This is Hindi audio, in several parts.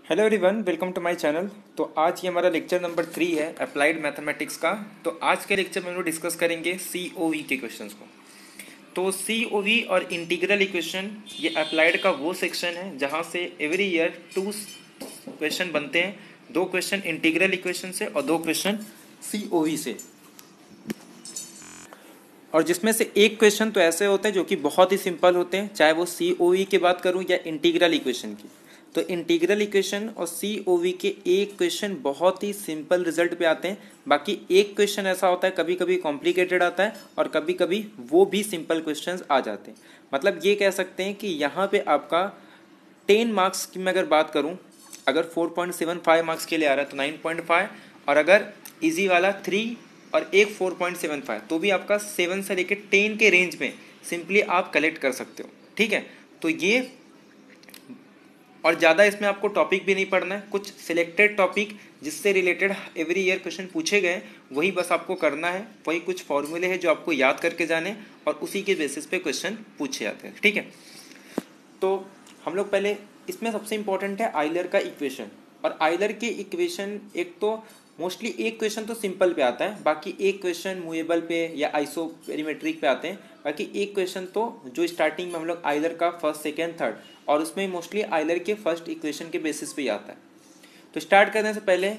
Hello everyone, welcome to my channel. तो आज ये हमारा लेक्चर नंबर 3 है अप्लाइड मैथमेटिक्स का। तो आज के लेक्चर में हम लोग डिस्कस करेंगे COV के क्वेश्चंस को। तो COV और इंटीग्रल इक्वेशन ये अप्लाइड का वो सेक्शन है जहाँ से एवरी ईयर 2 क्वेश्चन बनते हैं। 2 क्वेश्चन इंटीग्रल इक्वेशन से और 2 क्वेश्चन COV से, और जिसमें से एक क्वेश्चन तो ऐसे होते हैं जो कि बहुत ही सिंपल होते हैं, चाहे वो COV की बात करूं या इंटीग्रल इक्वेशन की। तो इंटीग्रल इक्वेशन और COV के एक क्वेश्चन बहुत ही सिंपल रिजल्ट पे आते हैं। बाकी एक क्वेश्चन ऐसा होता है कभी कभी कॉम्प्लिकेटेड आता है और कभी कभी वो भी सिंपल क्वेश्चंस आ जाते हैं। मतलब ये कह सकते हैं कि यहाँ पे आपका 10 मार्क्स की मैं अगर बात करूँ, अगर 4.75 मार्क्स के लिए आ रहा है तो 9.5, और अगर इजी वाला 3 और एक 4.75 तो भी आपका 7 से लेकर 10 के रेंज में सिंपली आप कलेक्ट कर सकते हो। ठीक है, तो ये, और ज़्यादा इसमें आपको टॉपिक भी नहीं पढ़ना है, कुछ सिलेक्टेड टॉपिक जिससे रिलेटेड एवरी ईयर क्वेश्चन पूछे गए वही बस आपको करना है। वही कुछ फॉर्मूले हैं जो आपको याद करके जाने और उसी के बेसिस पे क्वेश्चन पूछे जाते हैं। ठीक है, तो हम लोग पहले, इसमें सबसे इंपॉर्टेंट है आइलर का इक्वेशन। और आइलर के इक्वेशन एक तो मोस्टली एक क्वेश्चन तो सिंपल पे आता है, बाकी एक क्वेश्चन मूवेबल पे या आइसोपेरिमेट्रिक पे आते हैं। बाकी एक क्वेश्चन तो जो स्टार्टिंग में हम लोग आइलर का फर्स्ट सेकेंड थर्ड, और उसमें मोस्टली आइलर के फर्स्ट इक्वेशन के बेसिस पे ही आता है। तो स्टार्ट करने से पहले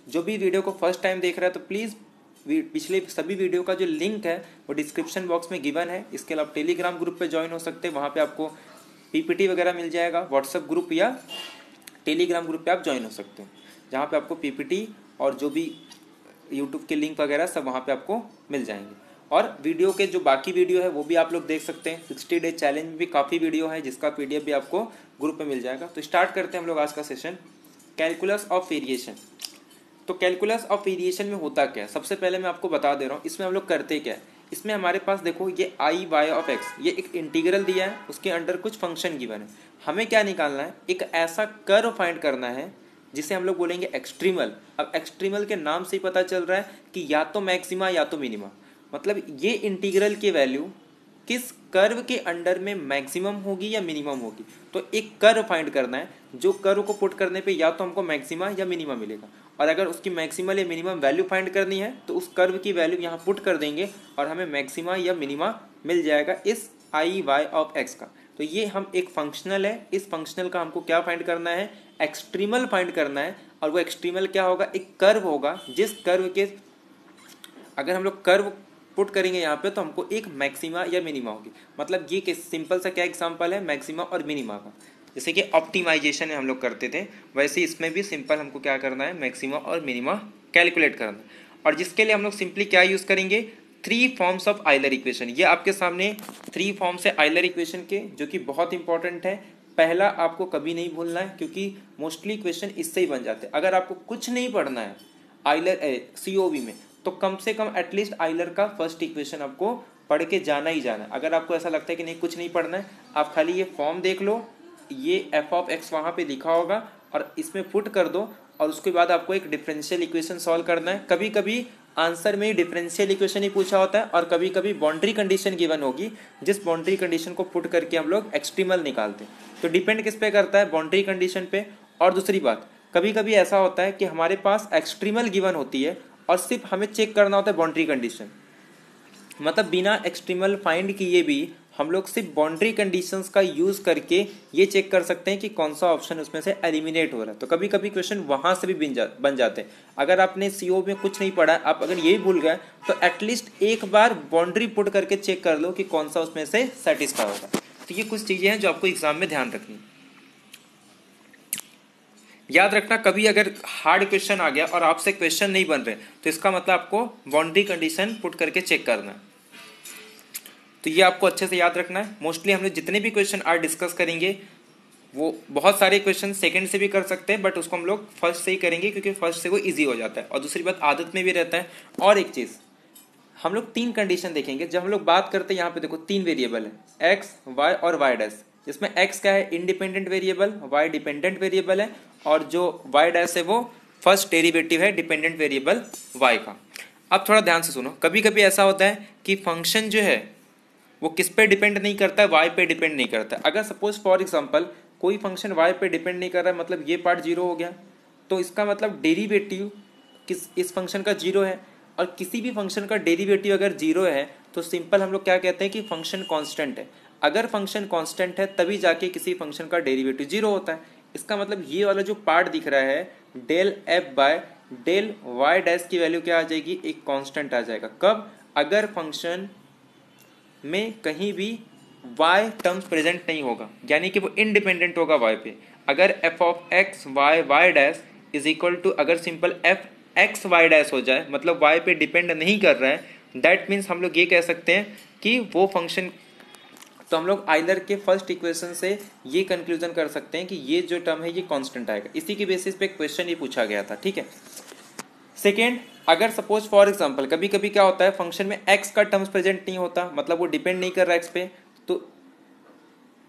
जो भी वीडियो को फर्स्ट टाइम देख रहा है तो प्लीज़ पिछले सभी वीडियो का जो लिंक है वो डिस्क्रिप्शन बॉक्स में गिवन है। इसके अलावा टेलीग्राम ग्रुप पे ज्वाइन हो सकते हैं, वहाँ पे आपको PPT वगैरह मिल जाएगा। व्हाट्सएप ग्रुप या टेलीग्राम ग्रुप पे आप ज्वाइन हो सकते हैं, जहाँ पे आपको PPT और जो भी यूट्यूब के लिंक वगैरह सब वहाँ पे आपको मिल जाएंगे। और वीडियो के जो बाकी वीडियो है वो भी आप लोग देख सकते हैं। 60 डे चैलेंज में भी काफ़ी वीडियो है जिसका PDF भी आपको ग्रुप में मिल जाएगा। तो स्टार्ट करते हैं हम लोग आज का सेशन, कैलकुलस ऑफ वेरिएशन। तो कैलकुलस ऑफ वेरिएशन में होता क्या है, सबसे पहले मैं आपको बता दे रहा हूँ इसमें हम लोग करते क्या है। इसमें हमारे पास देखो ये I/Y ऑफ x, ये एक इंटीग्रल दिया है, उसके अंडर कुछ फंक्शन गिवन है। हमें क्या निकालना है, एक ऐसा कर्व फाइंड करना है जिसे हम लोग बोलेंगे एक्सट्रीमल। अब एक्सट्रीमल के नाम से ही पता चल रहा है कि या तो मैक्सिमा या तो मिनिमा। मतलब ये इंटीग्रल की वैल्यू किस कर्व के अंडर में मैक्सिमम होगी या मिनिमम होगी। तो एक कर्व फाइंड करना है, जो कर्व को पुट करने पे या तो हमको मैक्सिमा या मिनिमा मिलेगा, और अगर उसकी मैक्सिमल या मिनिमम वैल्यू फाइंड करनी है तो उस कर्व की वैल्यू यहाँ पुट कर देंगे और हमें मैक्सिमा या मिनिमा मिल जाएगा इस I/Y ऑफ x का। तो ये हम एक फंक्शनल है, इस फंक्शनल का हमको क्या फाइंड करना है, एक्सट्रीमल फाइंड करना है। और वो एक्सट्रीमल क्या होगा, एक कर्व होगा जिस कर्व के अगर हम लोग कर्व पुट करेंगे यहाँ पे तो हमको एक मैक्सिमा या मिनिमा होगी। मतलब ये सिंपल सा क्या एग्जांपल है मैक्सिमा और मिनिमा का, जैसे कि ऑप्टिमाइजेशन हम लोग करते थे वैसे इसमें भी सिंपल हमको क्या करना है, मैक्सिमा और मिनिमा कैलकुलेट करना है। और जिसके लिए हम लोग सिंपली क्या यूज़ करेंगे, 3 फॉर्म्स ऑफ आइलर इक्वेशन। ये आपके सामने 3 फॉर्म्स है आइलर इक्वेशन के, जो कि बहुत इंपॉर्टेंट है। पहला आपको कभी नहीं भूलना है क्योंकि मोस्टली क्वेश्चन इससे ही बन जाते हैं। अगर आपको कुछ नहीं पढ़ना है आइलर COV में तो कम से कम एटलीस्ट आइलर का फर्स्ट इक्वेशन आपको पढ़ के जाना ही जाना है। अगर आपको ऐसा लगता है कि नहीं कुछ नहीं पढ़ना है, आप खाली ये फॉर्म देख लो, ये f ऑफ x वहाँ पे लिखा होगा और इसमें पुट कर दो, और उसके बाद आपको एक डिफरेंशियल इक्वेशन सॉल्व करना है। कभी कभी आंसर में ही डिफरेंशियल इक्वेशन ही पूछा होता है और कभी कभी बाउंड्री कंडीशन गिवन होगी, जिस बाउंड्री कंडीशन को पुट करके हम लोग एक्सट्रीमल निकालते हैं। तो डिपेंड किस पे करता है, बाउंड्री कंडीशन पे। और दूसरी बात, कभी कभी ऐसा होता है कि हमारे पास एक्सट्रीमल गिवन होती है और सिर्फ हमें चेक करना होता है बाउंड्री कंडीशन। मतलब बिना एक्सट्रीमल फाइंड किए भी हम लोग सिर्फ बाउंड्री कंडीशंस का यूज़ करके ये चेक कर सकते हैं कि कौन सा ऑप्शन उसमें से एलिमिनेट हो रहा है। तो कभी कभी क्वेश्चन वहाँ से भी बन जाते हैं। अगर आपने CO में कुछ नहीं पढ़ा, आप अगर यही भूल गए तो एटलीस्ट एक बार बाउंड्री पुट करके चेक कर लो कि कौन सा उसमें से सेटिस्फाई होगा। तो ये कुछ चीज़ें हैं जो आपको एग्जाम में ध्यान रखनी। याद रखना, कभी अगर हार्ड क्वेश्चन आ गया और आपसे क्वेश्चन नहीं बन रहे तो इसका मतलब आपको बाउंड्री कंडीशन पुट करके चेक करना है। तो ये आपको अच्छे से याद रखना है। मोस्टली हम लोग जितने भी क्वेश्चन आज डिस्कस करेंगे वो बहुत सारे क्वेश्चन सेकंड से भी कर सकते हैं, बट उसको हम लोग फर्स्ट से ही करेंगे क्योंकि फर्स्ट से वो ईजी हो जाता है। और दूसरी बात, आदत में भी रहता है। और एक चीज़, हम लोग 3 कंडीशन देखेंगे जब हम लोग बात करते हैं। यहाँ पे देखो 3 वेरिएबल है, x, y और y डैश। जिसमें x क्या है, independent variable, y dependent variable है, और जो y डैश है वो फर्स्ट डेरिवेटिव है डिपेंडेंट वेरिएबल y का। अब थोड़ा ध्यान से सुनो, कभी कभी ऐसा होता है कि फंक्शन जो है वो किस पे डिपेंड नहीं करता है, y पे डिपेंड नहीं करता है। अगर सपोज फॉर एग्जांपल कोई फंक्शन y पे डिपेंड नहीं कर रहा है, मतलब ये पार्ट जीरो हो गया। तो इसका मतलब डेरिवेटिव इस फंक्शन का जीरो है, और किसी भी फंक्शन का डेरिवेटिव अगर जीरो है तो सिंपल हम लोग क्या कहते हैं कि फंक्शन कांस्टेंट है। अगर फंक्शन कांस्टेंट है तभी जाके किसी फंक्शन का डेरिवेटिव जीरो होता है। इसका मतलब ये वाला जो पार्ट दिख रहा है del F by del Y dash की वैल्यू क्या आ जाएगी, एक कांस्टेंट आ जाएगा। कब? अगर फंक्शन में कहीं भी y टर्म्स प्रेजेंट नहीं होगा, यानी कि वो इंडिपेंडेंट होगा y पे। अगर f of X Y Y dash is equal to, अगर simple f X Y dash हो जाए, मतलब y पे डिपेंड नहीं कर रहा है, दैट मीन्स हम लोग ये कह सकते हैं कि वो फंक्शन, तो हम लोग आइलर के फर्स्ट इक्वेशन से ये कंक्लूजन कर सकते हैं कि ये जो टर्म है ये कांस्टेंट आएगा। इसी की बेसिस पे क्वेश्चन ये पूछा गया था, ठीक है। सेकेंड, अगर सपोज फॉर एग्जांपल कभी कभी क्या होता है फंक्शन में x का टर्म्स प्रेजेंट नहीं होता, मतलब वो डिपेंड नहीं कर रहा x पे, तो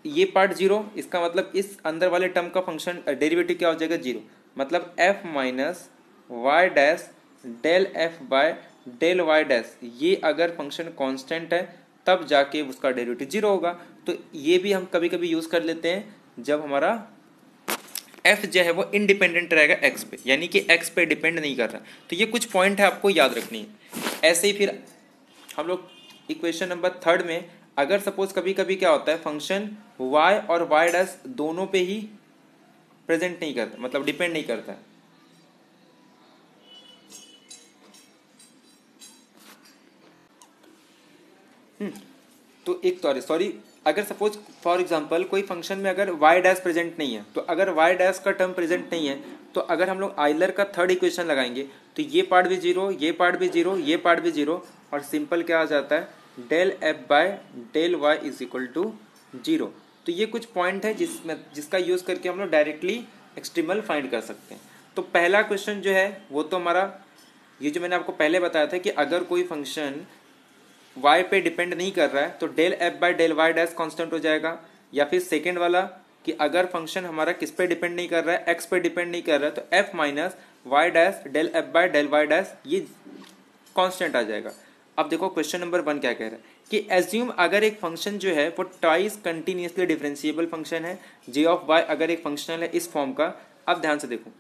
ये पार्ट जीरो, इसका मतलब इस अंदर वाले टर्म का फंक्शन डेरिवेटिव क्या हो जाएगा, जीरो। मतलब f minus Y dash del F by del Y dash, ये अगर फंक्शन कांस्टेंट है तब जाके उसका डेरिवेटिव जीरो होगा। तो ये भी हम कभी कभी यूज कर लेते हैं जब हमारा f जो है वो इंडिपेंडेंट रहेगा x पे, यानी कि x पे डिपेंड नहीं कर रहा। तो ये कुछ पॉइंट है आपको याद रखनी है। ऐसे ही फिर हम लोग इक्वेशन नंबर थर्ड में, अगर सपोज कभी कभी क्या होता है फंक्शन y और y डैश दोनों पे ही प्रेजेंट नहीं करता, मतलब डिपेंड नहीं करता है। तो एक तो सॉरी, अगर सपोज फॉर एग्जांपल कोई फंक्शन में अगर y डैश प्रेजेंट नहीं है, तो अगर y डैश का टर्म प्रेजेंट नहीं है, तो अगर हम लोग आइलर का थर्ड इक्वेशन लगाएंगे तो ये पार्ट भी जीरो, ये पार्ट भी जीरो, ये पार्ट भी जीरो, और सिंपल क्या आ जाता है del F by del Y is equal to zero. तो ये कुछ पॉइंट है जिसका यूज करके हम लोग डायरेक्टली एक्सट्रीमल फाइंड कर सकते हैं। तो पहला क्वेश्चन जो है वो तो हमारा ये जो मैंने आपको पहले बताया था कि अगर कोई फंक्शन y पे डिपेंड नहीं कर रहा है तो del F by del Y dash constant हो जाएगा। या फिर सेकेंड वाला कि अगर फंक्शन हमारा किस पे डिपेंड नहीं कर रहा है, x पे डिपेंड नहीं कर रहा है, तो f minus Y dash del F by del Y dash ये कांस्टेंट आ जाएगा। अब देखो क्वेश्चन नंबर 1 क्या कह रहा है कि एज्यूम अगर एक फंक्शन जो है वो ट्वाइस कंटिन्यूसली डिफरेंशिएबल फंक्शन है, g ऑफ y अगर एक फंक्शनल है इस फॉर्म का। अब ध्यान से देखो,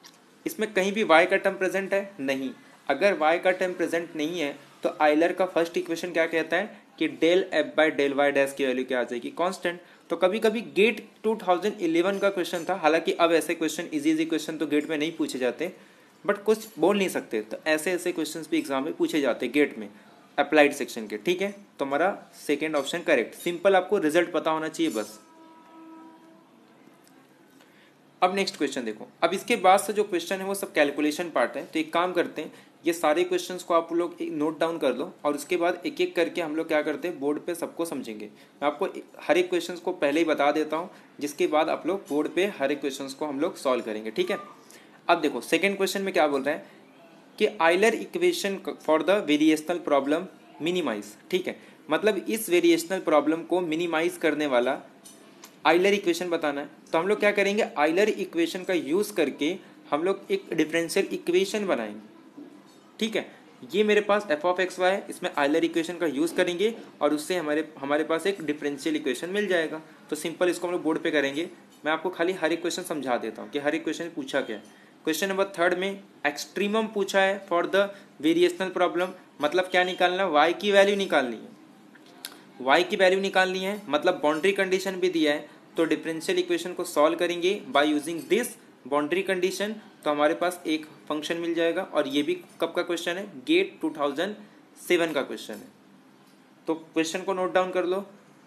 इसमें कहीं भी y का टर्म प्रेजेंट है नहीं। अगर y का टर्म प्रेजेंट नहीं है तो आइलर का फर्स्ट इक्वेशन क्या कहता है कि del F by del Y dash की वैल्यू क्या आ जाएगी, कांस्टेंट। तो कभी कभी गेट 2011 का क्वेश्चन था, हालांकि अब ऐसे क्वेश्चन इजी क्वेश्चन तो गेट में नहीं पूछे जाते, बट कुछ बोल नहीं सकते, तो ऐसे ऐसे क्वेश्चन भी एग्जाम में पूछे जाते गेट में अप्लाइड सेक्शन के, ठीक है। तो हमारा सेकेंड ऑप्शन करेक्ट। सिंपल आपको रिजल्ट पता होना चाहिए बस। अब नेक्स्ट क्वेश्चन देखो, अब इसके बाद से जो क्वेश्चन है वो सब कैलकुलेशन पार्ट है। तो एक काम करते हैं, ये सारे क्वेश्चंस को आप लोग नोट डाउन कर लो और उसके बाद एक एक करके हम लोग क्या करते हैं बोर्ड पे सबको समझेंगे। मैं आपको हर एक क्वेश्चन को पहले ही बता देता हूँ, जिसके बाद आप लोग बोर्ड पे हर एक क्वेश्चन को हम लोग सॉल्व करेंगे, ठीक है। अब देखो सेकेंड क्वेश्चन में क्या बोल रहे हैं कि Euler equation for the variational problem minimize, ठीक है। मतलब इस वेरिएशनल प्रॉब्लम को मिनिमाइज करने वाला आइलर इक्वेशन बताना है। तो हम लोग क्या करेंगे, आइलर इक्वेशन का यूज करके हम लोग एक डिफरेंशियल इक्वेशन बनाएंगे, ठीक है। ये मेरे पास एफ ऑफ एक्स वाई है, इसमें आइलर इक्वेशन का यूज करेंगे और उससे हमारे पास एक डिफरेंशियल इक्वेशन मिल जाएगा। तो सिंपल इसको हम लोग बोर्ड पे करेंगे। मैं आपको खाली हर एक क्वेश्चन समझा देता हूँ कि हर एक क्वेश्चन पूछा क्या है। क्वेश्चन नंबर थर्ड में एक्सट्रीमम पूछा है फॉर द वेरिएशनल प्रॉब्लम, मतलब क्या निकालना, वाई की वैल्यू निकालनी है। y की वैल्यू निकालनी है, मतलब बाउंड्री कंडीशन भी दिया है। तो डिफरेंशियल इक्वेशन को सॉल्व करेंगे by using this boundary condition, तो हमारे पास एक फंक्शन मिल जाएगा। और ये भी कब का क्वेश्चन है, गेट 2007 का क्वेश्चन है। तो क्वेश्चन को नोट डाउन कर लो।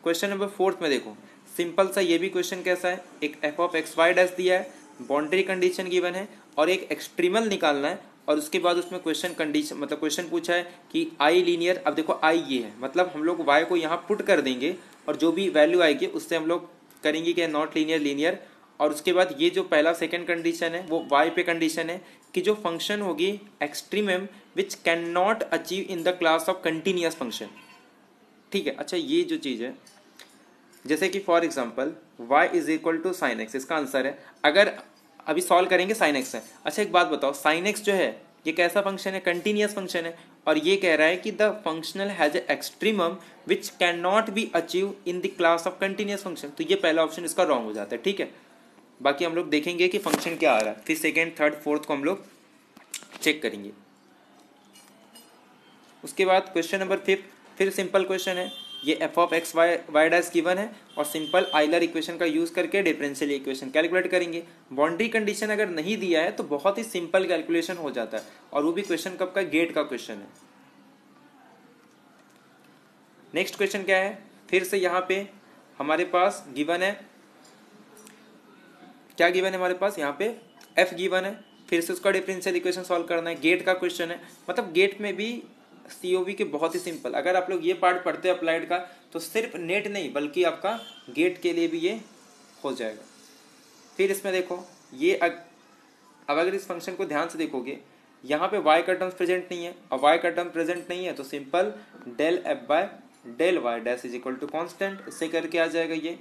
क्वेश्चन नंबर 4 में देखो, सिंपल सा ये भी क्वेश्चन कैसा है, एक F of X Y dash दिया है, बाउंड्री कंडीशन गिवन है और एक एक्सट्रीमल निकालना है। और उसके बाद उसमें क्वेश्चन कंडीशन, मतलब क्वेश्चन पूछा है कि आई लीनियर। अब देखो आई ये है, मतलब हम लोग वाई को यहाँ पुट कर देंगे और जो भी वैल्यू आएगी उससे हम लोग करेंगे कि नॉट लीनियर लीनियर। और उसके बाद ये जो पहला सेकंड कंडीशन है वो वाई पे कंडीशन है कि जो फंक्शन होगी extremum which can not achieve in the class of continuous function, ठीक है। अच्छा ये जो चीज़ है, जैसे कि for example y is equal to sine X, इसका आंसर है, अगर अभी सॉल्व करेंगे साइन एक्स है। अच्छा एक बात बताओ, साइन एक्स जो है ये कैसा फंक्शन है, कंटिन्यूअस फंक्शन है। और ये कह रहा है कि the functional has a extremum which can not be achieve in the class of continuous function. तो ये पहला ऑप्शन इसका रॉन्ग हो जाता है, ठीक है। बाकी हम लोग देखेंगे कि फंक्शन क्या आ रहा है, फिर सेकेंड थर्ड फोर्थ को हम लोग चेक करेंगे। उसके बाद क्वेश्चन नंबर 5 फिर सिंपल क्वेश्चन है, ये F of X Y dash given है और सिंपल आइलर इक्वेशन का यूज करके डिफरेंशियल इक्वेशन कैलकुलेट करेंगे। बाउंड्री कंडीशन अगर नहीं दिया है तो बहुत ही सिंपल कैलकुलेशन हो जाता है, और वो भी क्वेश्चन कब का, गेट का क्वेश्चन है। नेक्स्ट क्वेश्चन क्या है, फिर से यहाँ पे हमारे पास गिवन है, क्या गिवन है हमारे पास, यहाँ पे एफ गिवन है, फिर से उसका डिफरेंशियल इक्वेशन सॉल्व करना है, गेट का क्वेश्चन है। मतलब गेट में भी सीओवी के बहुत ही सिंपल, अगर आप लोग ये पार्ट पढ़ते हैं अप्लाइड का तो सिर्फ नेट नहीं बल्कि आपका गेट के लिए भी ये हो जाएगा। फिर इसमें देखो ये अब अगर इस फंक्शन को ध्यान से देखोगे, यहाँ पे y का टर्म्स प्रेजेंट नहीं है, और y का टर्म प्रेजेंट नहीं है तो simple del F by del Y dash is equal to constant, इससे करके आ जाएगा ये।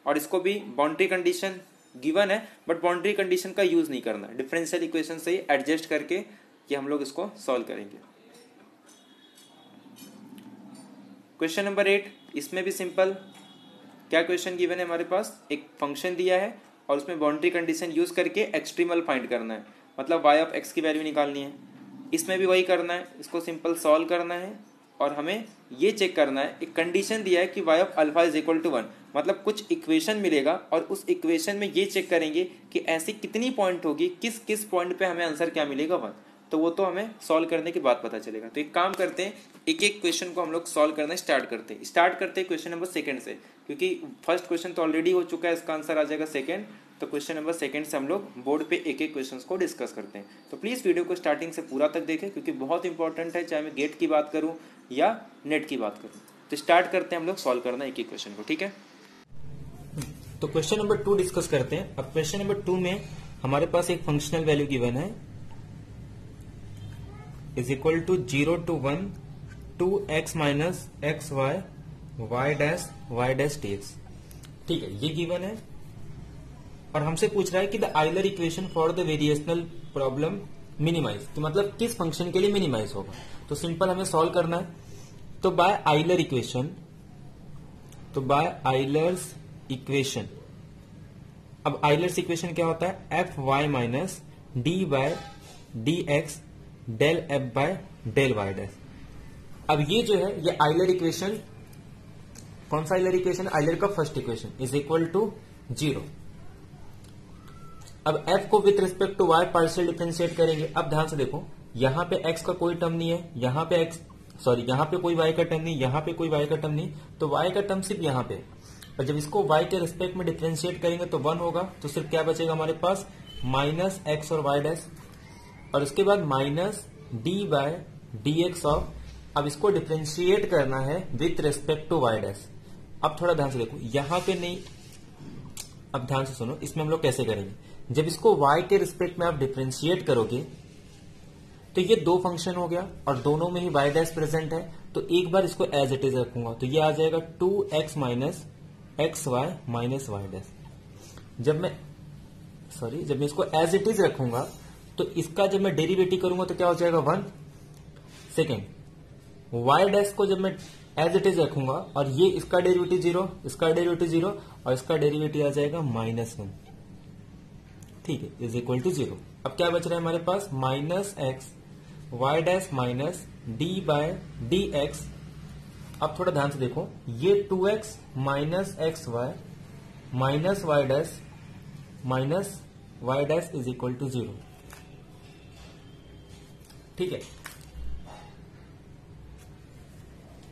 और इसको भी बाउंड्री कंडीशन गिवन है, बट बाउंड्री कंडीशन का यूज नहीं करना, डिफरेंशियल इक्वेशन से ही एडजस्ट करके ये हम लोग इसको सॉल्व करेंगे। क्वेश्चन नंबर 8, इसमें भी सिंपल, क्या क्वेश्चन गिवन है हमारे पास, एक फंक्शन दिया है और उसमें बाउंड्री कंडीशन यूज करके एक्सट्रीमल फाइंड करना है, मतलब y ऑफ x की वैल्यू निकालनी है। इसमें भी वही करना है, इसको सिंपल सॉल्व करना है और हमें ये चेक करना है, एक कंडीशन दिया है कि y of alpha is equal to 1, मतलब कुछ इक्वेशन मिलेगा और उस इक्वेशन में ये चेक करेंगे कि ऐसी कितनी पॉइंट होगी, किस किस पॉइंट पे हमें आंसर क्या मिलेगा 1, तो वो तो हमें सॉल्व करने के बाद पता चलेगा। तो एक काम करते हैं, एक एक क्वेश्चन को हम लोग सॉल्व करना स्टार्ट करते हैं क्वेश्चन नंबर 2 से, क्योंकि फर्स्ट क्वेश्चन तो ऑलरेडी हो चुका है, इसका आंसर आ जाएगा 2, तो क्वेश्चन नंबर 2 से हम लोग बोर्ड पे एक एक क्वेश्चन को डिस्कस करते हैं। तो प्लीज़ वीडियो को स्टार्टिंग से पूरा तक देखें, क्योंकि बहुत इंपॉर्टेंट है, चाहे मैं गेट की बात करूँ या नेट की बात करूँ। तो स्टार्ट करते हैं हम लोग सॉल्व करना एक एक क्वेश्चन को, ठीक है। तो क्वेश्चन नंबर 2 डिस्कस करते हैं। अब क्वेश्चन नंबर 2 में हमारे पास एक फंक्शनल वैल्यू गिवन है, is equal to 0 to 1 2x minus X Y Y dash dx। ठीक है, ये गिवन है और हमसे पूछ रहा है कि the Euler equation for the variational problem minimize, तो मतलब किस फंक्शन के लिए मिनिमाइज होगा। तो सिंपल हमें सॉल्व करना है, तो बाय आइलर इक्वेशन, अब आइलर्स इक्वेशन क्या होता है, F Y minus D by D X del F by del Y dash. अब ये जो है ये आइलर इक्वेशन, कौन सा आइलर इक्वेशन, आइलर का first equation is equal to 0। अब f को with respect to y partial differentiate करेंगे। अब ध्यान से देखो, यहां पे x का कोई टर्म नहीं है, यहां पे यहां पे कोई y का टर्म नहीं, यहां पे कोई y का टर्म नहीं, तो y का टर्म सिर्फ यहां पे, और जब इसको y के रिस्पेक्ट में डिफरेंशिएट करेंगे तो 1 होगा, तो सिर्फ क्या बचेगा हमारे पास, माइनस एक्स और y डैश, और उसके बाद minus D by D X of, अब इसको डिफरेंशिएट करना है with respect to y dash. अब थोड़ा ध्यान से देखो, यहां पे नहीं, अब ध्यान से सुनो, इसमें हम लोग कैसे करेंगे, जब इसको y के रिस्पेक्ट में आप डिफरेंशिएट करोगे तो ये 2 फंक्शन हो गया और दोनों में ही y डैश प्रेजेंट है, तो एक बार इसको एज इट इज रखूंगा, तो ये आ जाएगा 2x minus X Y minus Y dash. जब मैं इसको एज इट इज रखूंगा तो इसका जब मैं डेरिवेटिव करूंगा तो क्या हो जाएगा 1। सेकेंड, y डैश को जब मैं एज इट इज रखूंगा और ये इसका डेरिवेटिव 0, इसका डेरिवेटिव 0 और इसका डेरिवेटिव आ जाएगा -1, ठीक है, इज इक्वल टू 0। अब क्या बच रहा है हमारे पास, minus X Y dash minus D by D X. अब थोड़ा ध्यान से देखो, ये 2x minus X Y minus Y dash is equal to 0, ठीक है।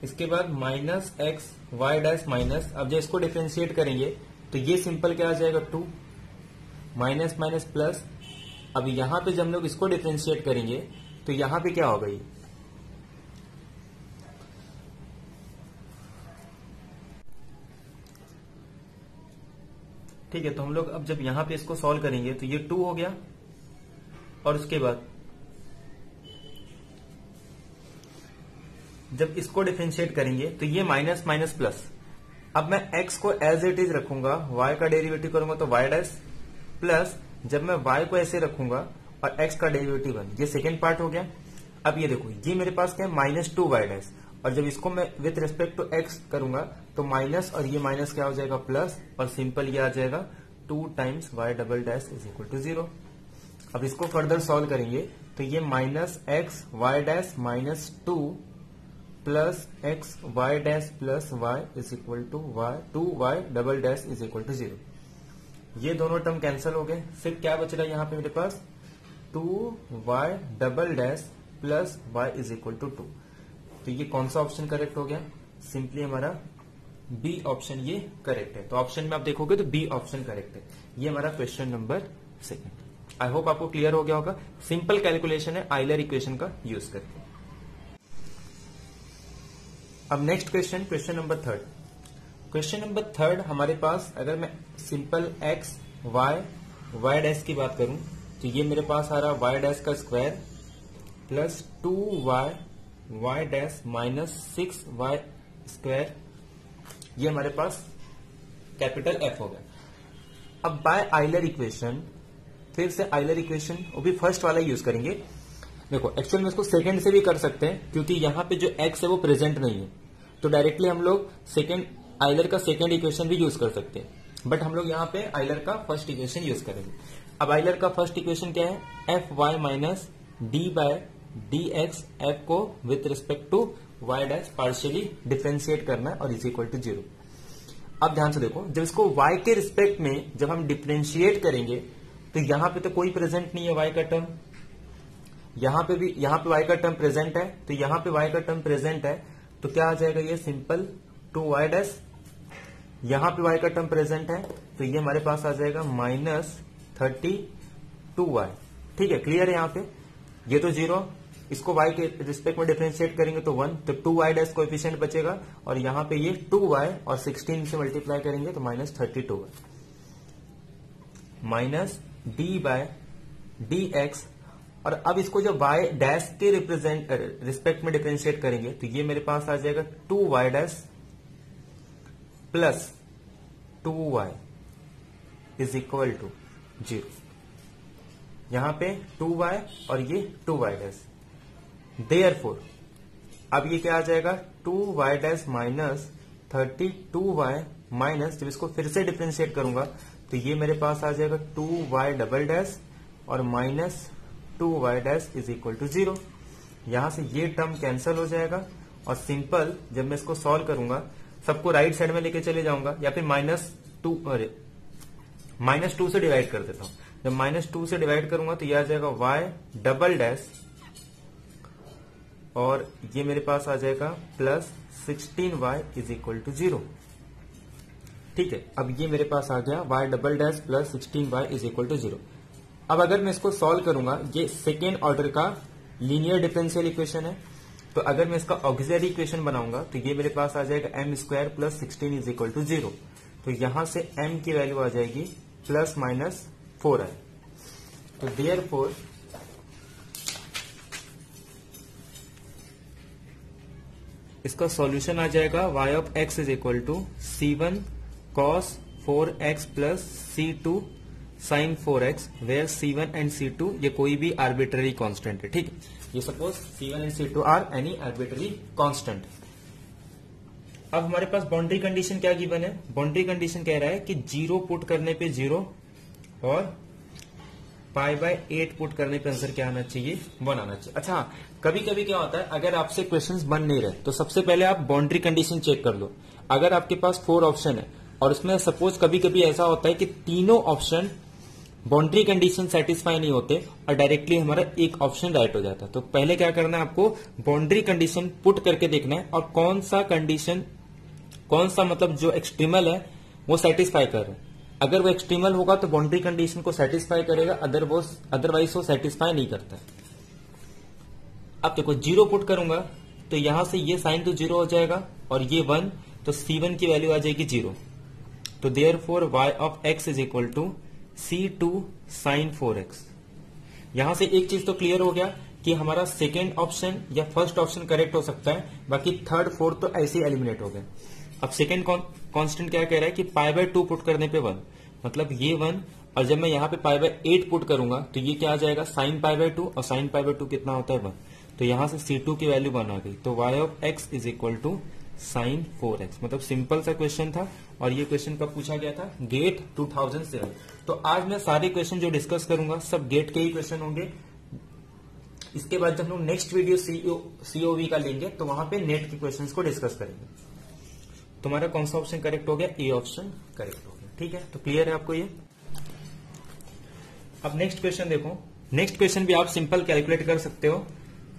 इसके बाद minus X Y dash minus, अब जब इसको डिफरेंशिएट करेंगे तो ये सिंपल क्या आ जाएगा 2 माइनस माइनस प्लस। अब यहां पे जब हम लोग इसको डिफरेंशिएट करेंगे तो यहां पे क्या होगा, ये ठीक है। तो हम लोग अब जब यहां पे इसको सॉल्व करेंगे तो ये 2 हो गया, और उसके बाद जब इसको डिफरेंशिएट करेंगे तो ये माइनस माइनस प्लस। अब मैं x को एज इट इज रखूंगा, y का डेरिवेटिव करूंगा तो y डैश, प्लस जब मैं y को ऐसे रखूंगा और x का डेरिवेटिव 1, ये सेकेंड पार्ट हो गया। अब ये देखो, ये मेरे पास क्या है, -2y डैश, और जब इसको मैं विथ रिस्पेक्ट टू x करूंगा तो माइनस और ये माइनस क्या हो जाएगा प्लस, और सिंपल ये आ जाएगा 2 times Y double dash is equal to 0। अब इसको फर्दर सॉल्व करेंगे तो ये minus X Y dash minus 2 plus X Y dash plus Y is equal to Y 2 Y double dash is equal to 0। ये दोनों टर्म कैंसिल हो गए, सिर्फ क्या बच रहा है यहाँ पे मेरे पास 2 Y double dash plus Y is equal to 2। तो ये कौन सा ऑप्शन करेक्ट हो गया? सिंपली हमारा बी ऑप्शन ये करेक्ट है। तो ऑप्शन में आप देखोगे तो बी ऑप्शन करेक्ट है। ये हमारा क्वेश्चन नंबर 2। आई होप आपको क्लियर हो गया होगा। सिंपल कैलकुलेशन है आइलर इक्वेशन का यूज करके। अब next question, question number 3। Question number 3 हमारे पास, अगर मैं सिंपल एक्स वाई डैश की बात करूं तो ये मेरे पास आ रहा वाई डैश का square plus 2 Y dash minus 6 Y square, ये हमारे पास कैपिटल एफ हो गया। अब बाय आइलर इक्वेशन, फिर से आइलर इक्वेशन वो भी फर्स्ट वाला यूज करेंगे। देखो एक्चुअल में इसको सेकंड से भी कर सकते हैं क्योंकि यहां पे जो एक्स है वो प्रेजेंट नहीं है, तो डायरेक्टली हम लोग सेकंड आइलर का सेकंड इक्वेशन भी यूज कर सकते हैं, बट हम लोग यहाँ पे आइलर का फर्स्ट इक्वेशन यूज करेंगे। अब आइलर का फर्स्ट इक्वेशन क्या है? F Y minus D by D X, F को with respect to Y dash partially differentiate करना है और इज इक्वल टू 0। अब ध्यान से देखो, जब इसको y के रिस्पेक्ट में जब हम डिफरेंशिएट करेंगे तो यहां पे तो कोई प्रेजेंट नहीं है y का टर्म, यहां पे y का टर्म प्रेजेंट है, तो यहां पे y का टर्म प्रेजेंट है तो क्या आ जाएगा? ये सिंपल 2y डैश, यहां पे y का टर्म प्रेजेंट है तो ये हमारे पास आ जाएगा माइनस 32y। ठीक है, क्लियर है? यहां पे ये तो 0, इसको y के रिस्पेक्ट में डिफरेंशिएट करेंगे तो 1, तो 2y डैश कोएफिशिएंट बचेगा और यहां पे ये 2y और 16 से मल्टीप्लाई करेंगे तो minus 32 minus D by D X. और अब इसको जब y डैश के रिस्पेक्ट में डिफरेंशिएट करेंगे तो ये मेरे पास आ जाएगा 2y dash plus 2y is equal to 0। यहां पे 2y और ये 2y डैश, देयरफॉर अब ये क्या आ जाएगा? 2y dash minus 32y minus, जब इसको फिर से डिफरेंशिएट करूंगा तो ये मेरे पास आ जाएगा 2y डबल डैश और minus 2y dash is equal to 0। यहां से ये टर्म कैंसिल हो जाएगा और सिंपल जब मैं इसको सॉल्व करूंगा, सबको राइट साइड में लेके चले जाऊंगा या फिर -2 से डिवाइड कर देता हूं। जब -2 से डिवाइड करूंगा तो ये आ जाएगा y डबल डैश और ये मेरे पास आ जाएगा plus 16y is equal to 0। ठीक है, अब ये मेरे पास आ गया y double dash plus 16y is equal to 0। अब अगर मैं इसको सॉल्व करूंगा, ये सेकेंड ऑर्डर का लीनियर डिफरेंशियल इक्वेशन है, तो अगर मैं इसका ऑक्सिलरी इक्वेशन बनाऊंगा तो ये मेरे पास आ जाएगा m square plus 16 is equal to 0। तो यहां से m की वैल्यू आ जाएगी प्लस माइनस 4i। तो देयरफॉर इसका सॉल्यूशन आ जाएगा y of x is equal to c1 cos 4x plus c2 sin 4x, where c1 and c2 ये कोई भी आर्बिट्ररी कांस्टेंट है। ठीक है, ये suppose c1 and c2 are any arbitrary constant. अब हमारे पास बाउंड्री कंडीशन क्या गिवन है? बाउंड्री कंडीशन कह रहा है कि 0 पुट करने पे 0 और π/8 पुट करने पे आंसर क्या आना चाहिए? 1 आना चाहिए। अच्छा, कभी कभी क्या होता है, अगर आपसे क्वेश्चंस बन नहीं रहे तो सबसे पहले आप बाउंड्री कंडीशन चेक कर लो। अगर आपके पास 4 ऑप्शन है और उसमें सपोज कभी कभी ऐसा होता है कि तीनों ऑप्शन बाउंड्री कंडीशन सेटिस्फाई नहीं होते और डायरेक्टली हमारा एक ऑप्शन राइट हो जाता है, तो पहले क्या करना है, आपको बाउंड्री कंडीशन पुट करके देखना है और कौन सा मतलब जो एक्सट्रीमल है वो सेटिस्फाई कर रहा है। अगर वो एक्सट्रीमल होगा तो बाउंड्री कंडीशन को सेटिस्फाई करेगा, अदरवाइज वो सेटिस्फाई नहीं करता है। अब देखो 0 पुट करूंगा तो यहां से ये साइन तो 0 हो जाएगा और ये 1, तो c1 की वैल्यू आ जाएगी 0। तो therefore y of x is equal to c2 sin 4x। यहां से एक चीज तो क्लियर हो गया कि हमारा सेकेंड ऑप्शन या फर्स्ट ऑप्शन करेक्ट हो सकता है, बाकी थर्ड फोर्थ तो ऐसे ही एलिमिनेट हो गए। अब सेकेंड कांस्टेंट क्या कह रहा है कि π/2 पुट करने पे 1, मतलब ये 1, और जब मैं यहाँ पे π/8 पुट करूंगा तो ये क्या आ जाएगा sin π/2, और sin π/2 कितना होता है 1, तो यहां से c2 की वैल्यू 1 आ गई। तो y of x is equal to sin 4x, मतलब सिंपल सा क्वेश्चन था। और ये क्वेश्चन कब पूछा गया था? गेट 2007। तो आज मैं सारे क्वेश्चन जो डिस्कस करूंगा सब गेट के ही क्वेश्चन होंगे। इसके बाद जब हम लोग नेक्स्ट वीडियो सीओवी का लेंगे तो वहां पे नेट के क्वेश्चंस को डिस्कस करेंगे। तुम्हारा कौन सा ऑप्शन करेक्ट हो गया? ए ऑप्शन करेक्ट हो गया। ठीक है, तो क्लियर है आपको ये। अब नेक्स्ट क्वेश्चन देखो। नेक्स्ट क्वेश्चन भी आप सिंपल कैलकुलेट कर सकते हो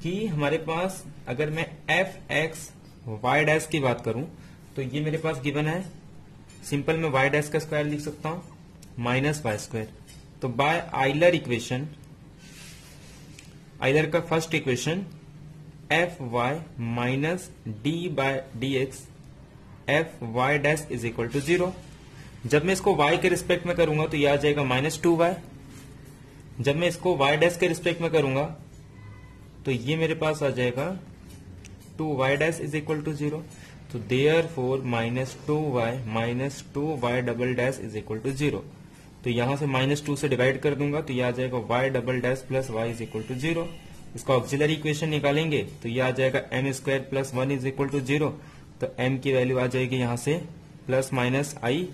कि हमारे पास अगर मैं एफ एक्स वाई डैश की बात करूं तो ये मेरे पास गिवन है। सिंपल में वाई डैश का स्क्वायर लिख सकता हूं माइनस वाई स्क्वायर। तो बाय आइलर इक्वेशन, आइलर का first equation F Y minus D by D X F Y dash is equal to 0। जब मैं इसको y के रिस्पेक्ट में करूंगा तो ये आ जाएगा -2y। जब मैं इसको y डैश के रिस्पेक्ट में करूंगा तो ये मेरे पास आ जाएगा 2y dash is equal to 0। तो therefore -2y minus 2y double dash is equal to 0। तो यहां से -2 से डिवाइड कर दूंगा तो ये आ जाएगा y double dash plus y is equal to 0। इसका ऑक्सिलरी इक्वेशन निकालेंगे तो ये आ जाएगा m square plus 1 is equal to 0। तो m की वैल्यू आ जाएगी यहां से प्लस माइनस आई।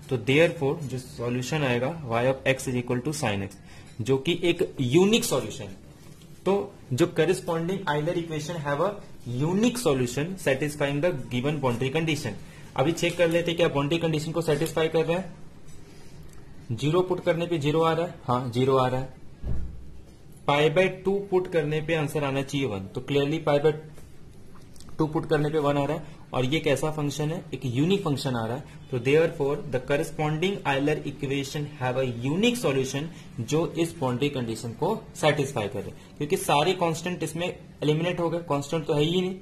तो देयरफॉर जो सॉल्यूशन आएगा y of x is equal to sine X, जो कि एक यूनिक सॉल्यूशन है। तो जो corresponding Euler equation have a unique solution satisfying the given boundary condition. अभी चेक कर लेते क्या बाउंड्री कंडीशन को सेटिस्फाई कर रहा है। 0 पुट करने पे 0 आ रहा है, हाँ 0 आ रहा है। π/2 पुट करने पे आंसर आना चाहिए 1। तो क्लियरली π/2 पुट करने पे 1 आ रहा है। और ये कैसा फंक्शन है? एक यूनिक फंक्शन आ रहा है। तो therefore the corresponding Euler equation have a unique solution जो इस बाउंड्री कंडीशन को सेटिस्फाई करे, क्योंकि सारे कांस्टेंट इसमें एलिमिनेट हो गए। कांस्टेंट तो है ही नहीं।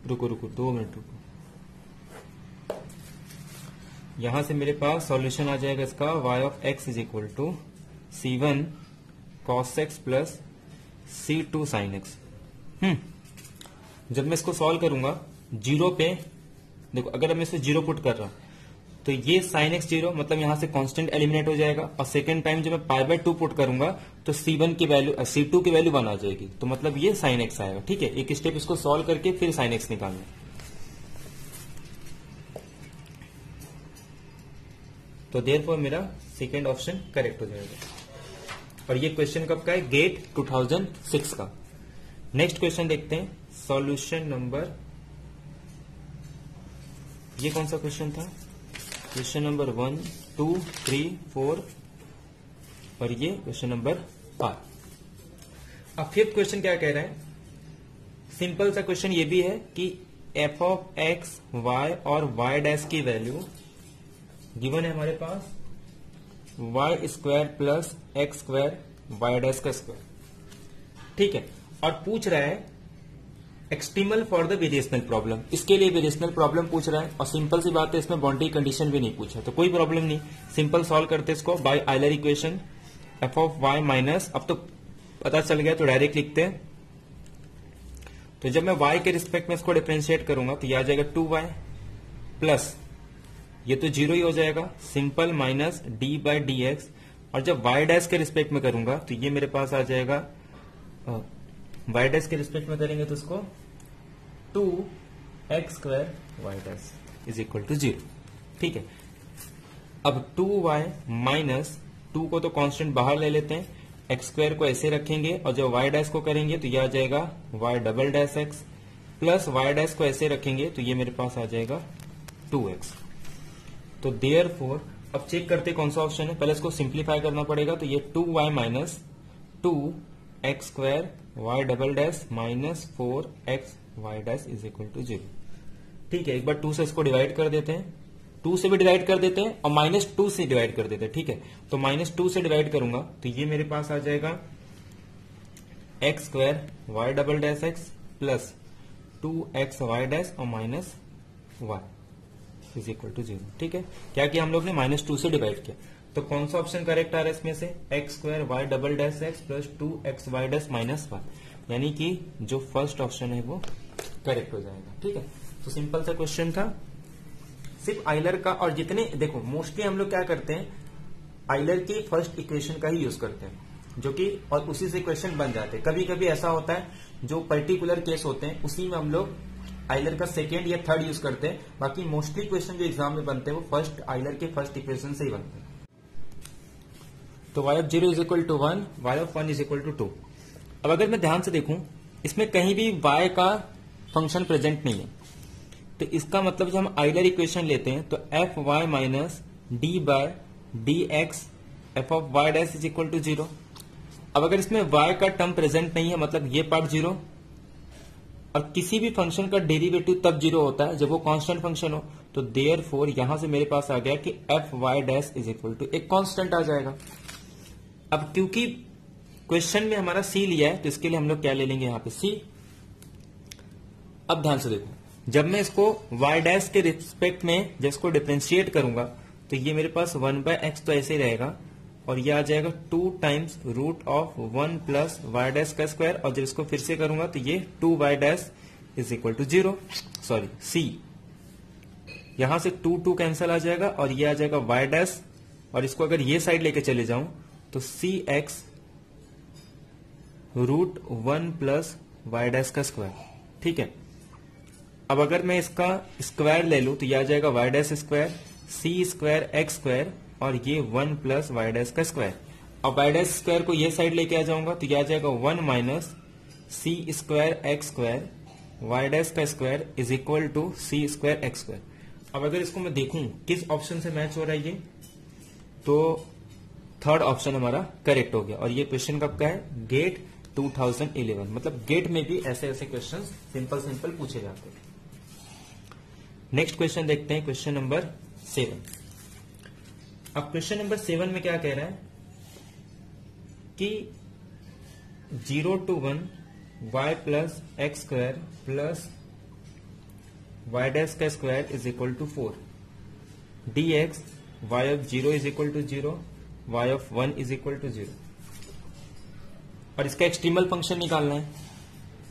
रुको 2 मिनट रुको। यहां से मेरे पास सॉल्यूशन आ जाएगा इसका y of x is equal to c1 cos x plus c2 sin x। जब मैं इसको सॉल्व करूंगा 0 पे, देखो अगर मैं इसे 0 पुट कर रहा हूं तो ये sin x 0, मतलब यहां से कांस्टेंट एलिमिनेट हो जाएगा। और सेकेंड टाइम जब मैं π/2 पुट करूंगा तो c1 की वैल्यू c2 की वैल्यू 1 आ जाएगी। तो मतलब ये sin x आएगा। ठीक है, एक स्टेप इसको सॉल्व करके फिर sin x निकालना। तो देयरफॉर मेरा सेकेंड ऑप्शन करेक्ट हो जाएगा। और ये क्वेश्चन कब का है? गेट 2006 का। नेक्स्ट क्वेश्चन देखते हैं। सॉल्यूशन नंबर, ये कौन सा क्वेश्चन था? क्वेश्चन नंबर 1, 2, 3, 4 और ये क्वेश्चन नंबर 5। अब फिफ्थ क्वेश्चन क्या कह रहा है? सिंपल सा क्वेश्चन ये भी है कि f ऑफ x, y और y डैश की वैल्यू गिवन है हमारे पास y square plus X square y dash का स्क्वायर। ठीक है, और पूछ रहा है extremal for the variational problem. इसके लिए वेरिएशनल प्रॉब्लम पूछ रहा है और सिंपल सी बात है, इसमें बाउंड्री कंडीशन भी नहीं पूछा, तो कोई प्रॉब्लम नहीं। सिंपल सॉल्व करते इसको by Euler equation f of y minus, अब तो पता चल गया तो डायरेक्ट लिखते हैं। तो जब मैं y के रिस्पेक्ट में इसको डिफरेंशिएट करूंगा तो यह आ जाएगा 2y प्लस, ये तो 0 ही हो जाएगा, simple minus D by D X. और जब y डैश के रिस्पेक्ट में करूंगा तो ये मेरे पास आ जाएगा, y डैश के रिस्पेक्ट में करेंगे तो इसको 2x square y dash is equal to 0। ठीक है, अब 2y माइनस 2 को तो कांस्टेंट बाहर ले लेते हैं, x स्क्वायर को ऐसे रखेंगे और जब y डैश को करेंगे तो यह आ जाएगा y double dash x plus y dash को ऐसे रखेंगे तो ये मेरे पास आ जाएगा 2x। तो देयरफॉर अब चेक करते कौन सा ऑप्शन है। पहले इसको सिंप्लीफाई करना पड़ेगा। तो ये 2y minus 2x square y double dash minus 4x y dash is equal to 0। ठीक है, एक बार 2 से इसको डिवाइड कर देते हैं, 2 से भी डिवाइड कर देते हैं और -2 से डिवाइड कर देते हैं। ठीक है, तो -2 से डिवाइड करूंगा तो ये मेरे पास आ जाएगा x square y double dash x plus 2x y dash और minus y is equal to 0। ठीक है, क्या किया हम लोग ने? -2 से डिवाइड किया। तो कौन सा ऑप्शन करेक्ट आ रहा है इसमें से? x square y double dash x plus 2x y dash minus 1, यानी कि जो फर्स्ट ऑप्शन है वो करेक्ट हो जाएगा। ठीक है, तो सिंपल सा क्वेश्चन था, सिर्फ आइलर का। और जितने देखो मोस्टली हम लोग क्या करते हैं, आइलर की फर्स्ट इक्वेशन का ही यूज करते हैं। जो कि और उसी से क्वेश्चन बन जाते हैं। कभी कभी ऐसा होता है जो पर्टिकुलर केस होते हैं उसी में हम लोग आइलर का सेकेंड या थर्ड यूज करते हैं, बाकी मोस्टली क्वेश्चन जो एग्जाम में बनते हैं वो फर्स्ट आइलर के फर्स्ट इक्वेशन से ही बनते हैं। तो y of 0 is equal to 1, y of 1 is equal to 2। अब अगर मैं ध्यान से देखूं इसमें कहीं भी y का फंक्शन प्रेजेंट नहीं है, तो इसका मतलब जब हम आइलर इक्वेशन लेते हैं तो F Y minus D by D X F of Y dash is equal to 0। अब अगर इसमें y का टर्म प्रेजेंट नहीं है मतलब ये पार्ट 0, और किसी भी फंक्शन का डेरिवेटिव तब 0 होता है जब वो कांस्टेंट फंक्शन हो, तो देयरफॉर यहां से मेरे पास आ गया कि F Y dash is equal to एक कांस्टेंट आ जाएगा। अब क्योंकि क्वेश्चन में हमारा c लिया है तो इसके लिए हम लोग क्या ले लेंगे यहां पे c। अब ध्यान से देखो, जब मैं इसको y डैश के रिस्पेक्ट में जब इसको डिफरेंशिएट करूंगा तो ये मेरे पास 1/x तो ऐसे ही रहेगा, और ये आ जाएगा 2 times root of 1 plus Y dash का स्क्वायर, और जब इसको फिर से करूंगा तो ये 2y dash is equal to 0, sorry c। यहां से 2 कैंसिल आ जाएगा और ये आ जाएगा y डैश, और इसको अगर ये साइड लेके चले जाऊं तो cx root 1 plus Y dash का स्क्वायर। ठीक है, अब अगर मैं इसका स्क्वायर ले लूं तो यह आ जाएगा Y dash square c square X square, और ये 1 प्लस वाई डैश का स्क्वायर। अब वाई डैश स्क्वायर को ये साइड लेके आ जाऊंगा तो यह आ जाएगा 1 minus C square X square Y dash का square is equal to C square X square. अब अगर इसको मैं देखूं किस ऑप्शन से मैच हो रहा है ये, तो थर्ड ऑप्शन हमारा करेक्ट हो गया, और ये क्वेश्चन कब का है, गेट 2011। मतलब गेट में भी ऐसे ऐसे क्वेश्चन सिंपल पूछे जाते हैं। नेक्स्ट क्वेश्चन देखते हैं, क्वेश्चन नंबर 7। अब क्वेश्चन नंबर 7 में क्या कह रहा है कि 0 to 1 y plus X square plus Y dash का square is equal to 4 D X y of 0 is equal to 0 y of 1 is equal to 0, और इसका एक्सट्रीमल फंक्शन निकालना है।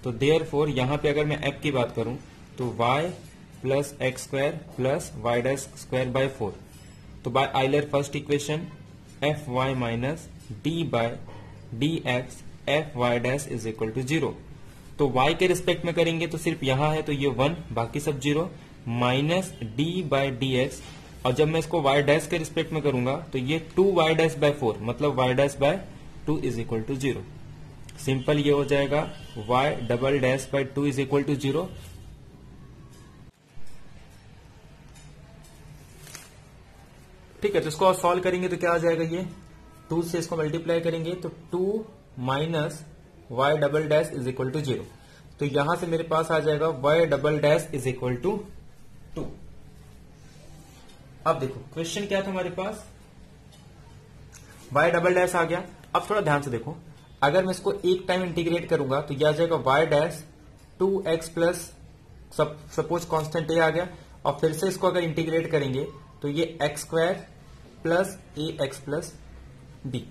तो देयरफॉर यहां पे अगर मैं f की बात करूं तो y plus X square plus Y dash square by 4, तो by Euler first equation F Y minus D by D X F Y dash is equal to 0। तो y के रिस्पेक्ट में करेंगे तो सिर्फ यहां है तो ये 1, बाकी सब 0, minus D by D X, और जब मैं इसको y डैश के रिस्पेक्ट में करूंगा तो ये 2y डैश बाय 4, मतलब y dash by 2 is equal to 0। Simple ये हो जाएगा y double dash by 2 is equal to 0। ठीक है, तो इसको सॉल्व करेंगे तो क्या आ जाएगा, ये 2 से इसको मल्टीप्लाई करेंगे तो 2 minus Y double dash is equal to 0। तो यहां से मेरे पास आ जाएगा Y double dash is equal to 2। अब देखो क्वेश्चन क्या था हमारे पास, वाई डबल डैश आ गया। अब थोड़ा ध्यान से देखो, अगर मैं इसको एक टाइम इंटीग्रेट करूंगा तो यह आ जाएगा Y dash 2x plus suppose constant A आ गया, और फिर से इसको अगर इंटीग्रेट करेंगे तो ये एक्स स्क्वायर प्लस ए एक्स प्लस बी,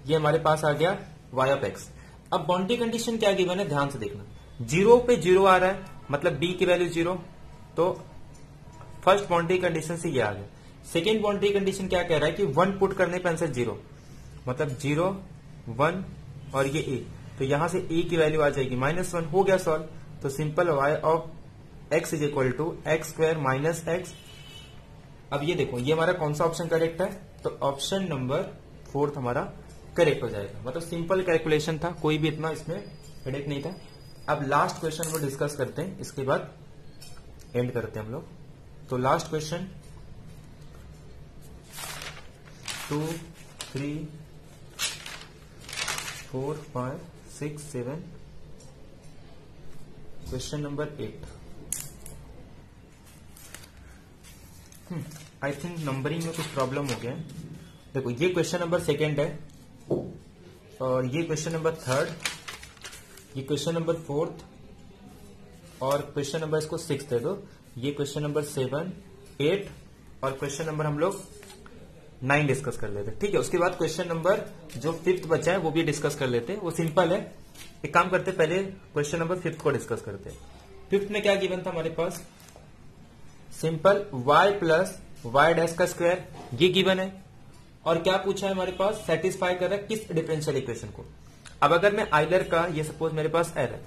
ये हमारे पास आ गया y ऑफ x। अब बाउंड्री कंडीशन क्या गिवन है, ध्यान से देखना, 0 पे 0 आ रहा है मतलब b की वैल्यू 0, तो फर्स्ट बाउंड्री कंडीशन से ये आ गया। सेकेंड बाउंड्री कंडीशन क्या कह रहा है कि 1 पुट करने पर आंसर 0, मतलब 0 1 और ये a, तो यहां से a की वैल्यू आ जाएगी -1, हो गया सॉल्व। तो simple y of x is equal to X square minus X. अब ये देखो ये हमारा कौन सा ऑप्शन करेक्ट है, तो ऑप्शन नंबर 4 हमारा करेक्ट हो जाएगा। मतलब सिंपल कैलकुलेशन था, कोई भी इतना इसमें हेडेक नहीं था। अब लास्ट क्वेश्चन को डिस्कस करते हैं, इसके बाद एंड करते हैं हम लोग। तो last question 2 3 4 5 6 7, question number 8। I think numbering में कुछ प्रॉब्लम हो गया है। देखो ये क्वेश्चन नंबर 2 है, और ये क्वेश्चन नंबर 3, ये क्वेश्चन नंबर 4, और क्वेश्चन नंबर इसको 6 दे दो। ये क्वेश्चन नंबर 7 8 और क्वेश्चन नंबर हम लोग 9 डिस्कस कर लेते हैं। ठीक है, उसके बाद क्वेश्चन नंबर जो 5th बचा है वो भी डिस्कस कर लेते हैं, वो सिंपल है। एक काम करते हैं, पहले क्वेश्चन नंबर 5th को डिस्कस करते हैं। 5th में क्या गिवन था हमारे पास, simple y plus Y dash का स्क्वायर ये गिवन है, और क्या पूछा है हमारे पास, सेटिस्फाई कर रहा है किस डिफरेंशियल इक्वेशन को। अब अगर मैं आइलर का, ये सपोज मेरे पास एल है,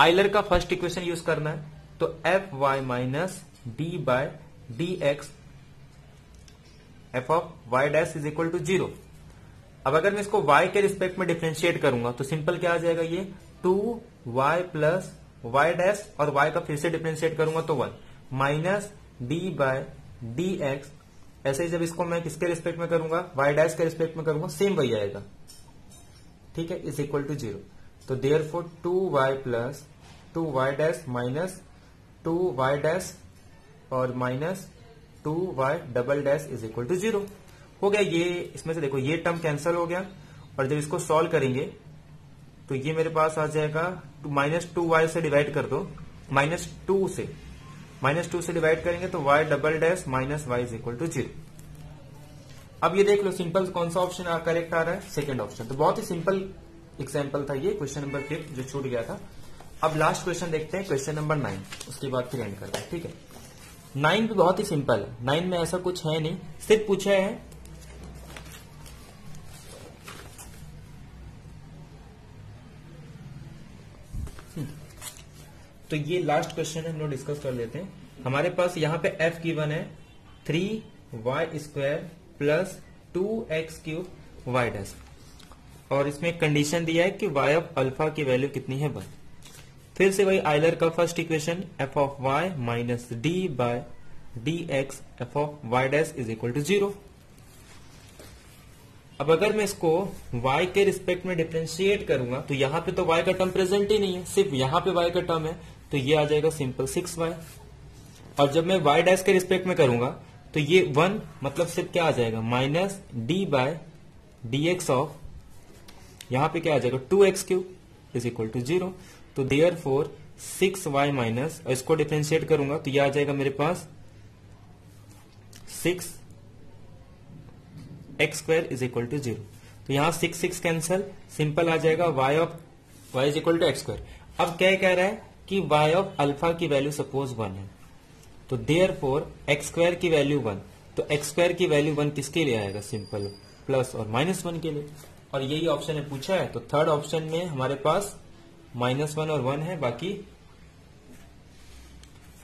आइलर का फर्स्ट इक्वेशन यूज करना है, तो F Y minus D by D X F of Y dash is equal to 0। अब अगर मैं इसको y के रिस्पेक्ट में डिफ्रेंशिएट करूंगा तो सिंपल क्या आ जाएगा, ये 2y प्लस वाई डैश, और y का फिर से डिफ्रेंशिएट करूंगा तो 1 minus D by D X. ऐसे ही जब इसको मैं किसके रिस्पेक्ट में करूंगा, y डैश के रिस्पेक्ट में करूंगा, सेम वही आएगा, ठीक है, इज इक्वल टू 0। तो therefore 2y plus 2y dash minus 2y dash और minus 2y double dash is equal to 0 हो गया। ये इसमें से देखो ये टर्म कैंसिल हो गया, और जब इसको सॉल्व करेंगे तो ये मेरे पास आ जाएगा माइनस 2y से डिवाइड कर दो, माइनस 2 से डिवाइड करेंगे तो y double dash minus y is equal to 0। अब ये देख लो सिंपल कौन सा ऑप्शन करेक्ट आ रहा है, सेकंड ऑप्शन। तो बहुत ही सिंपल एग्जांपल था ये, क्वेश्चन नंबर 5 जो छूट गया था। अब लास्ट क्वेश्चन देखते हैं, क्वेश्चन नंबर 9, उसके बाद फिर एंड करते हैं, ठीक है। 9 भी बहुत ही सिंपल है, 9 में ऐसा कुछ है नहीं, सिर्फ पूछा है तो ये लास्ट क्वेश्चन हम लोग डिस्कस कर लेते हैं। हमारे पास यहाँ पे f गिवन है 3y square plus 2x cube y dash, और इसमें कंडीशन दिया है कि y ऑफ अल्फा की वैल्यू कितनी है 1। फिर से वही आइलर का first equation f of y minus D by D X F of y dash is equal to 0। अब अगर मैं इसको y के रिस्पेक्ट में डिफरेंशिएट करूंगा तो यहां पे तो y का टर्म प्रेजेंट ही नहीं है, सिर्फ यहां पे y का टर्म है, तो ये आ जाएगा सिंपल 6y। और जब मैं y डैश के रिस्पेक्ट में करूंगा तो ये 1 मतलब सिर्फ क्या आ जाएगा, minus D by D X of, यहां पे क्या आ जाएगा 2x cube is equal to 0। तो देयरफॉर 6y माइनस, और इसको डिफरेंशिएट करूंगा तो ये आ जाएगा मेरे पास 6x square is equal to 0। तो यहां 6 कैंसल, सिंपल आ जाएगा y of y is equal to X square. अब क्या कह रहा है कि y ऑफ अल्फा की वैल्यू सपोज 1 है, तो देयरफॉर x स्क्वायर की वैल्यू 1, तो x स्क्वायर की वैल्यू 1 किसके लिए आएगा, सिंपल प्लस और माइनस 1 के लिए, और यही ऑप्शन है पूछा है। तो थर्ड ऑप्शन में हमारे पास -1 और 1 है, बाकी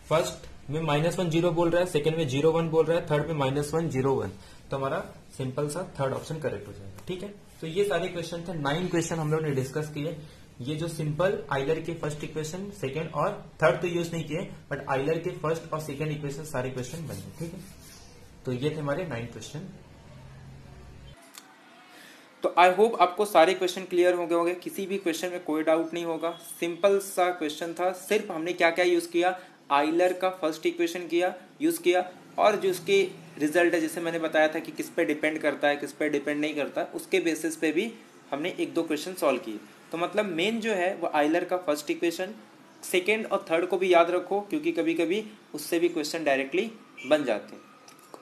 फर्स्ट में -1 0 बोल रहा है, सेकंड में 0 1 बोल रहा है, थर्ड में -1 0 1, तो हमारा सिंपल सा थर्ड ऑप्शन करेक्ट हो जाएगा, ठीक है। तो ये सारे क्वेश्चन थे, 9 क्वेश्चन हम लोग ने डिस्कस किए। ये जो सिंपल आइलर के फर्स्ट इक्वेशन, सेकंड और थर्ड तो यूज नहीं किए, बट आइलर के फर्स्ट और सेकंड इक्वेशन सारे क्वेश्चन बन गए, ठीक है। तो ये थे हमारे 9 क्वेश्चन। तो आई होप आपको सारे क्वेश्चन क्लियर हो गए होंगे, किसी भी क्वेश्चन में कोई डाउट नहीं होगा। सिंपल सा क्वेश्चन था, सिर्फ हमने क्या क्या यूज किया, आइलर का फर्स्ट इक्वेशन यूज किया, और जो उसके रिजल्ट है जैसे मैंने बताया था कि किस पे डिपेंड करता है, किस पे डिपेंड नहीं करता, उसके बेसिस पे भी हमने 1-2 क्वेश्चन सॉल्व किए। तो मतलब मेन जो है वो आइलर का फर्स्ट इक्वेशन, सेकेंड और थर्ड को भी याद रखो, क्योंकि कभी कभी उससे भी क्वेश्चन डायरेक्टली बन जाते हैं।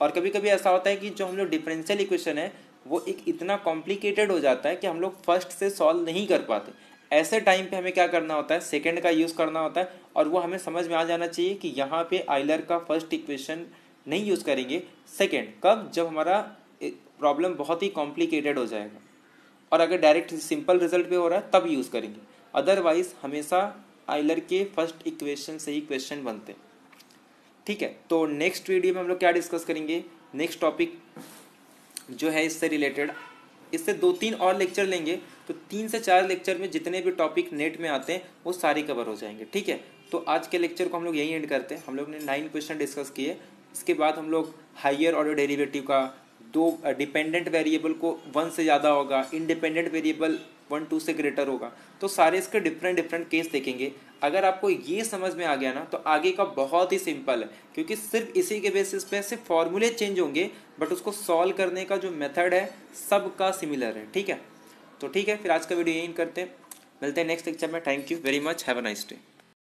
और कभी कभी ऐसा होता है कि जो हम लोग डिफरेंशियल इक्वेशन है वो एक इतना कॉम्प्लिकेटेड हो जाता है कि हम लोग फर्स्ट से सॉल्व नहीं कर पाते। ऐसे टाइम पे हमें क्या करना होता है, सेकंड का यूज़ करना होता है, और वो हमें समझ में आ जाना चाहिए कि यहाँ पे आइलर का फर्स्ट इक्वेशन नहीं यूज़ करेंगे, सेकंड कब, जब हमारा प्रॉब्लम बहुत ही कॉम्प्लिकेटेड हो जाएगा, और अगर डायरेक्ट सिंपल रिजल्ट पे हो रहा है तब यूज़ करेंगे। अदरवाइज हमेशा आइलर के फर्स्ट इक्वेशन से ही क्वेश्चन बनते हैं, ठीक है। तो नेक्स्ट वीडियो में हम लोग क्या डिस्कस करेंगे, नेक्स्ट टॉपिक जो है इससे रिलेटेड, इससे 2-3 और लेक्चर लेंगे, तो 3 से 4 लेक्चर में जितने भी टॉपिक नेट में आते हैं वो सारे कवर हो जाएंगे, ठीक है। तो आज के लेक्चर को हम लोग यही एंड करते हैं। हम लोग ने 9 क्वेश्चन डिस्कस किए, इसके बाद हम लोग हायर ऑर्डर डेरिवेटिव का, 2 डिपेंडेंट वेरिएबल को 1 से ज़्यादा होगा, इंडिपेंडेंट वेरिएबल 1-2 से ग्रेटर होगा, तो सारे इसके डिफरेंट केस देखेंगे। अगर आपको ये समझ में आ गया ना तो आगे का बहुत ही सिंपल है, क्योंकि सिर्फ इसी के बेसिस पे सिर्फ फॉर्मूले चेंज होंगे, बट उसको सॉल्व करने का जो मेथड है सबका सिमिलर है, ठीक है। तो ठीक है, फिर आज का वीडियो यही करते हैं, मिलते हैं नेक्स्ट लेक्चर में। Thank you very much, have a nice day.